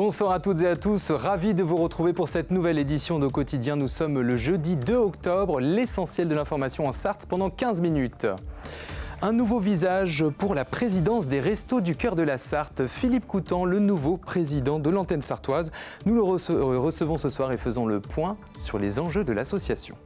Bonsoir à toutes et à tous, ravi de vous retrouver pour cette nouvelle édition de Quotidien. Nous sommes le jeudi 2 octobre, l'essentiel de l'information en Sarthe pendant 15 minutes. Un nouveau visage pour la présidence des Restos du Cœur de la Sarthe. Philippe Coutan, le nouveau président de l'antenne sartoise. Nous le recevons ce soir et faisons le point sur les enjeux de l'association.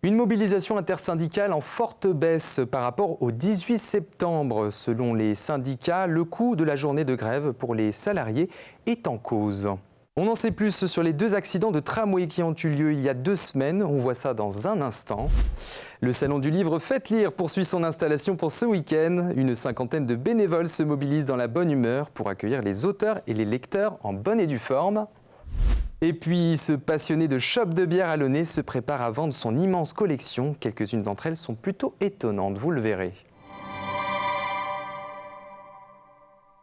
Une mobilisation intersyndicale en forte baisse par rapport au 18 septembre. Selon les syndicats, le coût de la journée de grève pour les salariés est en cause. On en sait plus sur les 2 accidents de tramway qui ont eu lieu il y a 2 semaines. On voit ça dans un instant. Le Salon du Livre Faites Lire poursuit son installation pour ce week-end. Une 50aine de bénévoles se mobilisent dans la bonne humeur pour accueillir les auteurs et les lecteurs en bonne et due forme. Et puis, ce passionné de chope de bière à Launay se prépare à vendre son immense collection. Quelques-unes d'entre elles sont plutôt étonnantes, vous le verrez.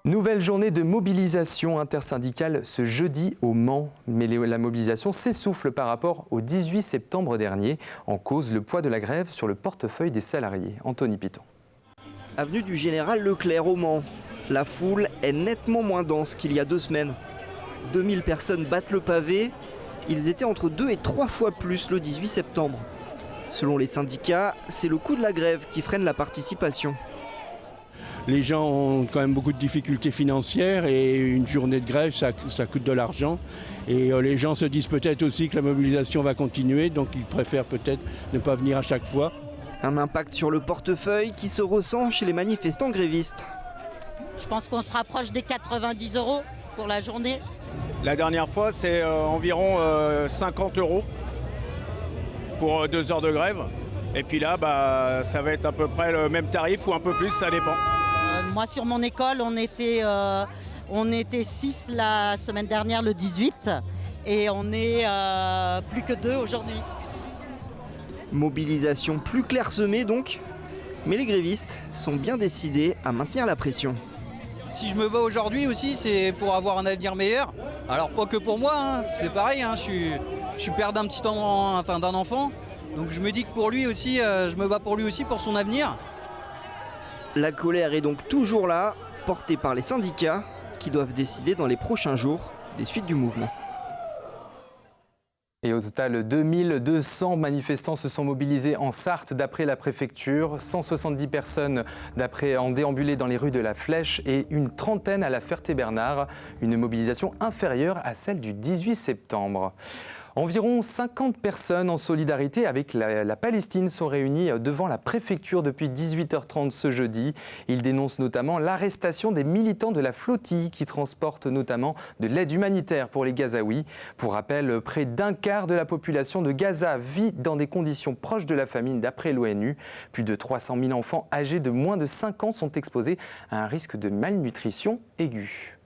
Nouvelle journée de mobilisation intersyndicale ce jeudi au Mans. Mais la mobilisation s'essouffle par rapport au 18 septembre dernier. En cause, le poids de la grève sur le portefeuille des salariés. Anthony Piton. Avenue du Général Leclerc au Mans. La foule est nettement moins dense qu'il y a 2 semaines. 2000 personnes battent le pavé. Ils étaient entre 2 et 3 fois plus le 18 septembre. Selon les syndicats, c'est le coût de la grève qui freine la participation. Les gens ont quand même beaucoup de difficultés financières et une journée de grève, ça coûte de l'argent. Et les gens se disent peut-être aussi que la mobilisation va continuer, donc ils préfèrent peut-être ne pas venir à chaque fois. Un impact sur le portefeuille qui se ressent chez les manifestants grévistes. Je pense qu'on se rapproche des 90 € pour la journée. La dernière fois, c'est environ 50 € pour 2 heures de grève. Et puis là, ça va être à peu près le même tarif ou un peu plus, ça dépend. Moi, sur mon école, on était 6 la semaine dernière, le 18, et on est plus que 2 aujourd'hui. Mobilisation plus clairsemée donc, mais les grévistes sont bien décidés à maintenir la pression. Si je me bats aujourd'hui aussi, c'est pour avoir un avenir meilleur. Alors pas que pour moi, hein. C'est pareil, hein. Je suis père d'un d'un enfant. Donc je me dis que pour lui aussi, je me bats pour lui aussi, pour son avenir. La colère est donc toujours là, portée par les syndicats qui doivent décider dans les prochains jours des suites du mouvement. Et au total, 2200 manifestants se sont mobilisés en Sarthe d'après la préfecture, 170 personnes ont déambulé dans les rues de la Flèche et une trentaine à la Ferté-Bernard, une mobilisation inférieure à celle du 18 septembre. Environ 50 personnes en solidarité avec la Palestine sont réunies devant la préfecture depuis 18h30 ce jeudi. Ils dénoncent notamment l'arrestation des militants de la flottille qui transportent notamment de l'aide humanitaire pour les Gazaouis. Pour rappel, près d'un quart de la population de Gaza vit dans des conditions proches de la famine d'après l'ONU. Plus de 300 000 enfants âgés de moins de 5 ans sont exposés à un risque de malnutrition aiguë.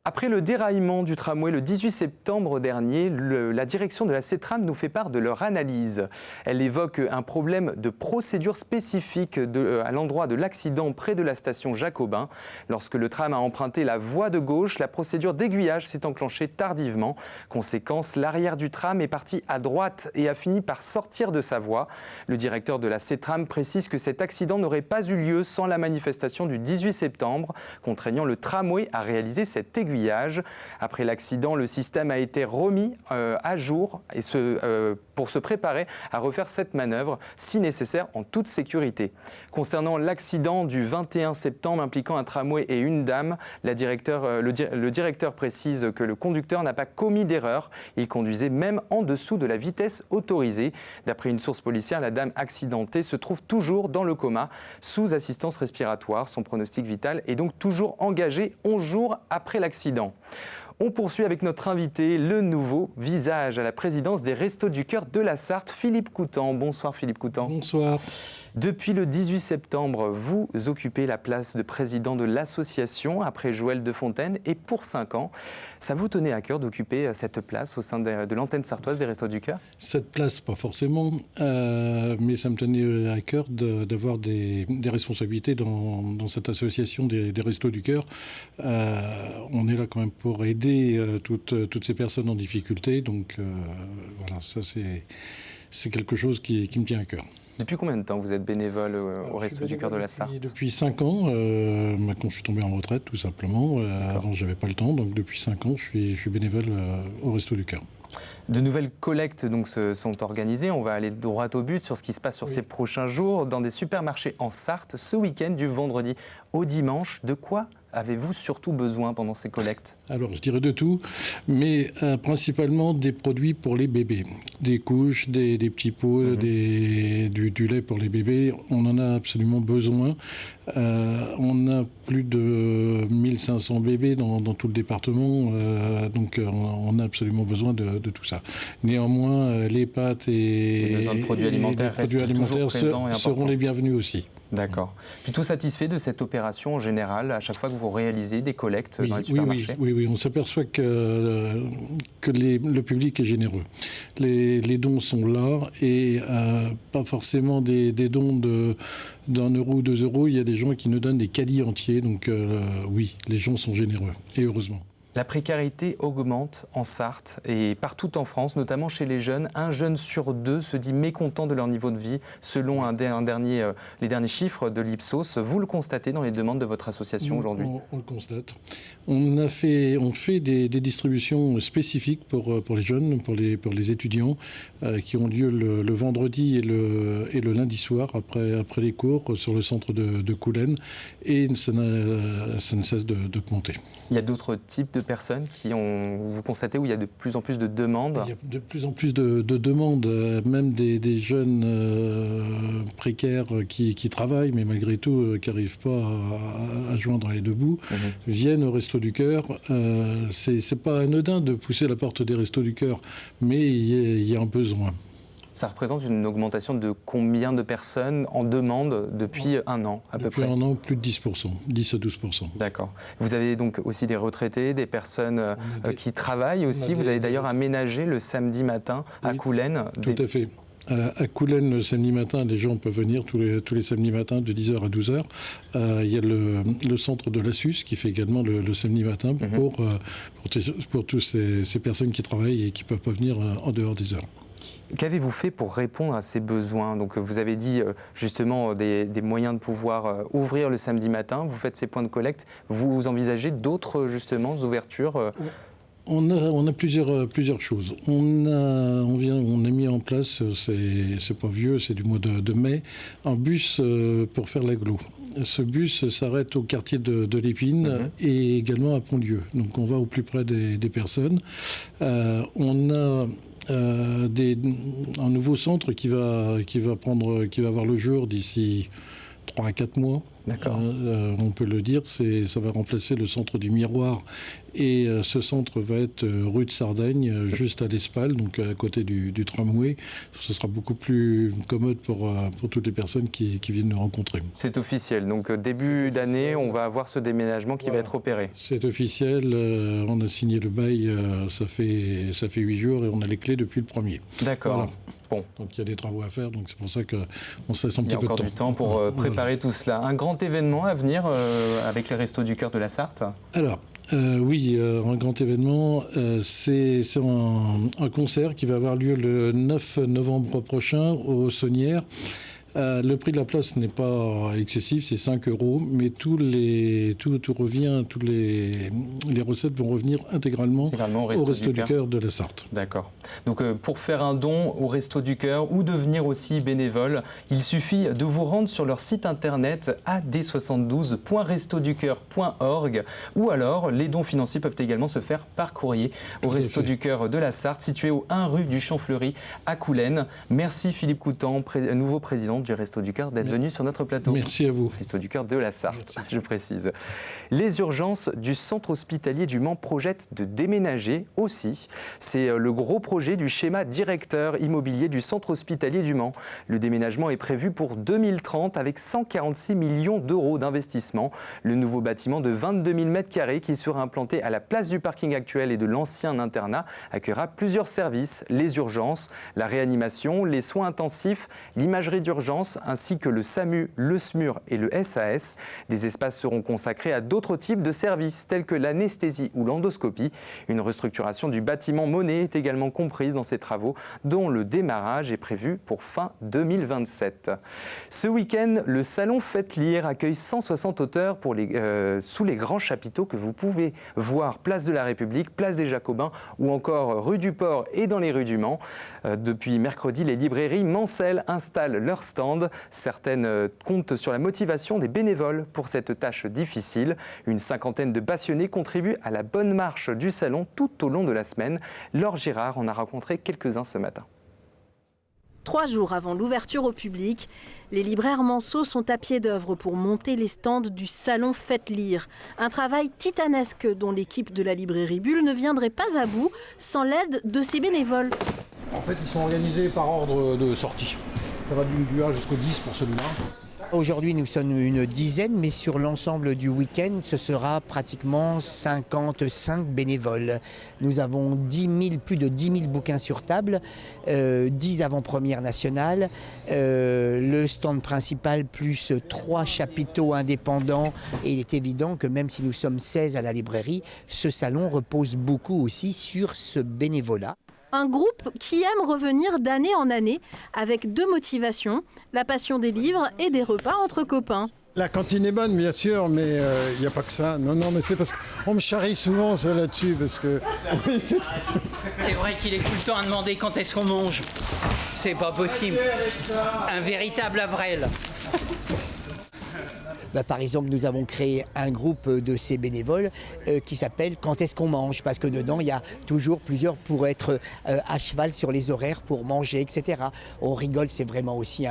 Après le déraillement du tramway le 18 septembre dernier, la direction de la CETRAM nous fait part de leur analyse. Elle évoque un problème de procédure spécifique à l'endroit de l'accident près de la station Jacobin. Lorsque le tram a emprunté la voie de gauche, la procédure d'aiguillage s'est enclenchée tardivement. Conséquence, l'arrière du tram est parti à droite et a fini par sortir de sa voie. Le directeur de la CETRAM précise que cet accident n'aurait pas eu lieu sans la manifestation du 18 septembre, contraignant le tramway à réaliser cet aiguillage. Après l'accident, le système a été remis à jour pour se préparer à refaire cette manœuvre, si nécessaire, en toute sécurité. Concernant l'accident du 21 septembre impliquant un tramway et une dame, le directeur précise que le conducteur n'a pas commis d'erreur. Il conduisait même en dessous de la vitesse autorisée. D'après une source policière, la dame accidentée se trouve toujours dans le coma, sous assistance respiratoire. Son pronostic vital est donc toujours engagé 11 jours après l'accident. On poursuit avec notre invité, le nouveau visage à la présidence des Restos du Cœur de la Sarthe, Philippe Coutan. Bonsoir Philippe Coutan. Bonsoir. Depuis le 18 septembre, vous occupez la place de président de l'association après Joël de Fontaine et pour 5 ans. Ça vous tenait à cœur d'occuper cette place au sein de l'antenne sartoise des Restos du Cœur ? Cette place, pas forcément, mais ça me tenait à cœur d'avoir des responsabilités dans cette association des Restos du Cœur. On est là quand même pour aider toutes ces personnes en difficulté, donc voilà, ça c'est quelque chose qui me tient à cœur. Depuis combien de temps vous êtes bénévole au Resto du Cœur de la Sarthe? Depuis 5 ans, maintenant je suis tombé en retraite tout simplement. Avant je n'avais pas le temps, donc depuis 5 ans je suis bénévole au Resto du Cœur. De nouvelles collectes donc, sont organisées. On va aller droit au but sur ce qui se passe sur ces prochains jours dans des supermarchés en Sarthe. Ce week-end, du vendredi au dimanche, de quoi avez-vous surtout besoin pendant ces collectes? Alors, je dirais de tout, mais principalement des produits pour les bébés. Des couches, des petits pots, du lait pour les bébés. On en a absolument besoin. On a plus de 1500 bébés dans tout le département, donc on a absolument besoin de tout ça. Néanmoins, les pâtes et les besoins de produits alimentaires seront les bienvenus aussi. D'accord. Plutôt satisfait de cette opération en général, à chaque fois que vous réalisez des collectes dans les supermarchés? Oui, on s'aperçoit que le public est généreux. Les dons sont là et pas forcément des dons d'1 euro ou 2 euros. Il y a des gens qui nous donnent des caddies entiers. Donc oui, les gens sont généreux et heureusement. La précarité augmente en Sarthe et partout en France, notamment chez les jeunes. 1 jeune sur 2 se dit mécontent de leur niveau de vie, selon les derniers chiffres de l'Ipsos. Vous le constatez dans les demandes de votre association aujourd'hui? On le constate. On fait des distributions spécifiques pour les jeunes, pour les étudiants, qui ont lieu le vendredi et le lundi soir, après les cours, sur le centre de Coulennes. Et ça ne cesse d'augmenter. Il y a d'autres types de personnes vous constatez où il y a de plus en plus de demandes? Il y a de plus en plus de demandes, même des jeunes précaires qui travaillent, mais malgré tout qui n'arrivent pas à joindre les deux bouts, viennent au Resto du Cœur. C'est pas anodin de pousser la porte des Restos du Cœur, mais il y a un besoin. Ça représente une augmentation de combien de personnes en demande depuis 1 an à peu près? Depuis 1 an, plus de 10%, 10 à 12%. D'accord. Vous avez donc aussi des retraités, des personnes qui travaillent aussi. Vous avez d'ailleurs aménagé le samedi matin à Coulennes. Tout à fait. À Coulennes, le samedi matin, les gens peuvent venir tous les samedis matins de 10h à 12h. Il y a le centre de l'Assus qui fait également le samedi matin pour toutes ces personnes qui travaillent et qui ne peuvent pas venir en dehors des heures. Qu'avez-vous fait pour répondre à ces besoins? Donc, vous avez dit justement des moyens de pouvoir ouvrir le samedi matin. Vous faites ces points de collecte. Vous envisagez d'autres justement ouvertures? On a plusieurs choses. On a mis en place, c'est pas vieux, c'est du mois de mai, un bus pour faire l'agglo. Ce bus s'arrête au quartier de l'Épine et également à Pontlieu. Donc on va au plus près des personnes. On a un nouveau centre qui va avoir le jour d'ici 3 à 4 mois. D'accord. On peut le dire, ça va remplacer le centre du Miroir. Et ce centre va être rue de Sardaigne, juste à l'Espal, donc à côté du tramway. Ce sera beaucoup plus commode pour toutes les personnes qui viennent nous rencontrer. C'est officiel, donc début d'année, on va avoir ce déménagement qui va être opéré. C'est officiel, on a signé le bail, ça fait 8 jours et on a les clés depuis le 1er. D'accord. Voilà. Bon. Donc il y a des travaux à faire, donc c'est pour ça qu'on se laisse un petit peu de temps. Il y a encore du temps pour préparer tout cela. Un grand événement à venir avec les Restos du Cœur de la Sarthe? Alors, oui, un grand événement, c'est un concert qui va avoir lieu le 9 novembre prochain aux Saunières. Le prix de la place n'est pas excessif, c'est 5 €, mais tout revient, toutes les recettes vont revenir intégralement au Resto du Cœur de la Sarthe. D'accord. Donc pour faire un don au Resto du Cœur ou devenir aussi bénévole, il suffit de vous rendre sur leur site internet ad72.restoducoeur.org ou alors les dons financiers peuvent également se faire par courrier au Resto du Cœur de la Sarthe, situé au 1 rue du Champ-Fleury à Coulennes. Merci Philippe Coutan, nouveau président du Resto du Cœur, d'être venu sur notre plateau. Merci à vous. Resto du Cœur de la Sarthe, je précise. Les urgences du centre hospitalier du Mans projettent de déménager aussi. C'est le gros projet du schéma directeur immobilier du centre hospitalier du Mans. Le déménagement est prévu pour 2030 avec 146 millions d'euros d'investissement. Le nouveau bâtiment de 22 000 m² qui sera implanté à la place du parking actuel et de l'ancien internat accueillera plusieurs services, les urgences, la réanimation, les soins intensifs, l'imagerie d'urgence, d'urgence, ainsi que le SAMU, le SMUR et le SAS. Des espaces seront consacrés à d'autres types de services, tels que l'anesthésie ou l'endoscopie. Une restructuration du bâtiment Monet est également comprise dans ces travaux, dont le démarrage est prévu pour fin 2027. Ce week-end, le salon Faites Lire accueille 160 auteurs sous les grands chapiteaux que vous pouvez voir place de la République, place des Jacobins ou encore rue du Port et dans les rues du Mans. Depuis mercredi, les librairies Mancel installent leur stand. Certaines comptent sur la motivation des bénévoles pour cette tâche difficile. Une cinquantaine de passionnés contribuent à la bonne marche du salon tout au long de la semaine. Laure Girard en a rencontré quelques-uns ce matin. 3 jours avant l'ouverture au public, les libraires Manceau sont à pied d'œuvre pour monter les stands du salon Faites Lire. Un travail titanesque dont l'équipe de la librairie Bulle ne viendrait pas à bout sans l'aide de ses bénévoles. En fait, ils sont organisés par ordre de sortie. Ça va du 1 jusqu'au 10 pour celui-là. Aujourd'hui, nous sommes une dizaine, mais sur l'ensemble du week-end, ce sera pratiquement 55 bénévoles. Nous avons plus de 10 000 bouquins sur table, 10 avant-premières nationales, le stand principal plus 3 chapiteaux indépendants. Et il est évident que même si nous sommes 16 à la librairie, ce salon repose beaucoup aussi sur ce bénévolat. Un groupe qui aime revenir d'année en année avec 2 motivations, la passion des livres et des repas entre copains. La cantine est bonne, bien sûr, mais il n'y a pas que ça. Non, mais c'est parce qu'on me charrie souvent là-dessus, parce que... C'est vrai qu'il est tout le temps à demander quand est-ce qu'on mange. C'est pas possible. Un véritable Avrel. Par exemple, nous avons créé un groupe de ces bénévoles qui s'appelle « Quand est-ce qu'on mange ?» parce que dedans, il y a toujours plusieurs pour être à cheval sur les horaires pour manger, etc. On rigole, c'est vraiment aussi,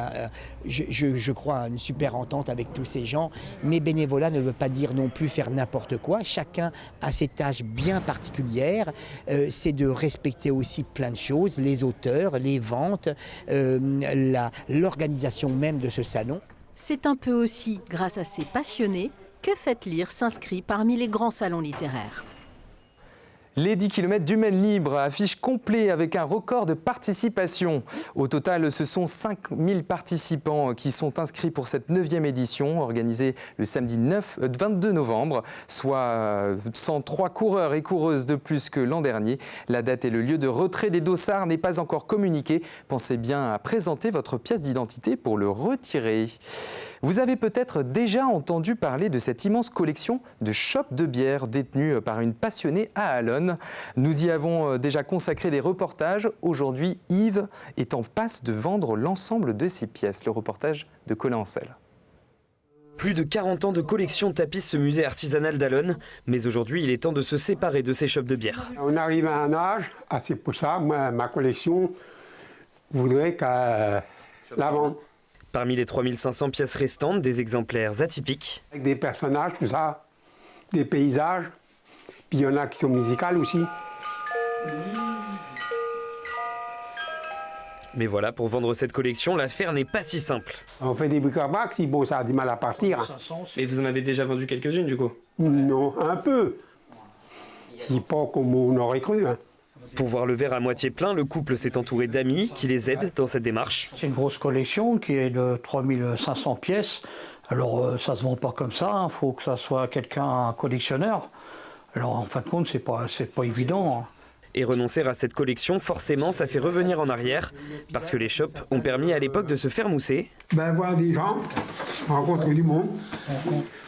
je crois, une super entente avec tous ces gens. Mais bénévolat ne veut pas dire non plus faire n'importe quoi. Chacun a ses tâches bien particulières. C'est de respecter aussi plein de choses, les auteurs, les ventes, l'organisation même de ce salon. C'est un peu aussi grâce à ces passionnés que Faites Lire s'inscrit parmi les grands salons littéraires. Les 10 km du Maine libre affiche complet avec un record de participation. Au total, ce sont 5000 participants qui sont inscrits pour cette 9e édition organisée le samedi 22 novembre, soit 103 coureurs et coureuses de plus que l'an dernier. La date et le lieu de retrait des dossards n'est pas encore communiqué. Pensez bien à présenter votre pièce d'identité pour le retirer. Vous avez peut-être déjà entendu parler de cette immense collection de chopes de bière détenue par une passionnée à Allonnes. Nous y avons déjà consacré des reportages. Aujourd'hui, Yves est en passe de vendre l'ensemble de ses pièces. Le reportage de Colin Ancel. Plus de 40 ans de collection tapissent ce musée artisanal d'Allonnes, mais aujourd'hui il est temps de se séparer de ces chopes de bière. On arrive à un âge, c'est pour ça, moi, ma collection voudrait qu'à la vendre. Parmi les 3500 pièces restantes, des exemplaires atypiques. Avec des personnages, tout ça, des paysages, puis il y en a qui sont musicales aussi. Mais voilà, pour vendre cette collection, l'affaire n'est pas si simple. On fait des bric-à-brac, si bon, ça a du mal à partir. Et vous en avez déjà vendu quelques-unes du coup? Non, un peu. Si pas comme on aurait cru. Hein. Pour voir le verre à moitié plein, le couple s'est entouré d'amis qui les aident dans cette démarche. C'est une grosse collection qui est de 3500 pièces. Alors ça se vend pas comme ça, faut que ça soit quelqu'un, un collectionneur. Alors en fin de compte, c'est pas évident. Hein. Et renoncer à cette collection, forcément, ça fait revenir en arrière, parce que les shops ont permis à l'époque de se faire mousser. Voir des gens, rencontrer du monde.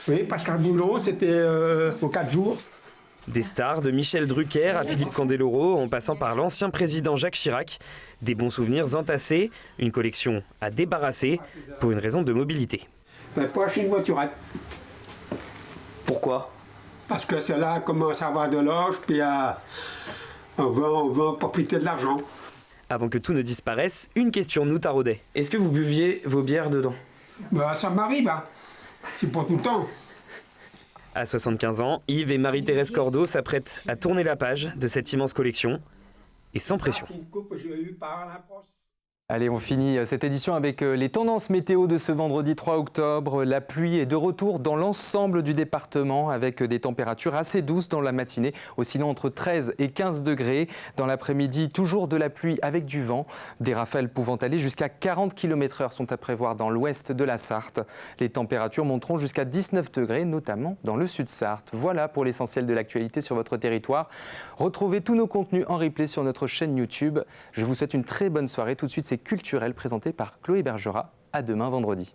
Oui, Pascal Boulot, c'était aux 4 jours. Des stars de Michel Drucker à Philippe Candeloro, en passant par l'ancien président Jacques Chirac. Des bons souvenirs entassés, une collection à débarrasser pour une raison de mobilité. Pas acheter une voiturette. Pourquoi? Parce que celle-là commence à avoir de l'âge, puis on va profiter de l'argent. Avant que tout ne disparaisse, une question nous taraudait. Est-ce que vous buviez vos bières dedans? Ça m'arrive, hein. C'est pas tout le temps. À 75 ans, Yves et Marie-Thérèse Cordeau s'apprêtent à tourner la page de cette immense collection, et sans pression. Allez, on finit cette édition avec les tendances météo de ce vendredi 3 octobre. La pluie est de retour dans l'ensemble du département avec des températures assez douces dans la matinée, oscillant entre 13 et 15 degrés. Dans l'après-midi, toujours de la pluie avec du vent. Des rafales pouvant aller jusqu'à 40 km/h sont à prévoir dans l'ouest de la Sarthe. Les températures monteront jusqu'à 19 degrés, notamment dans le sud-Sarthe. Voilà pour l'essentiel de l'actualité sur votre territoire. Retrouvez tous nos contenus en replay sur notre chaîne YouTube. Je vous souhaite une très bonne soirée. Tout de suite, c'est Culturel présenté par Chloé Bergera. À demain vendredi.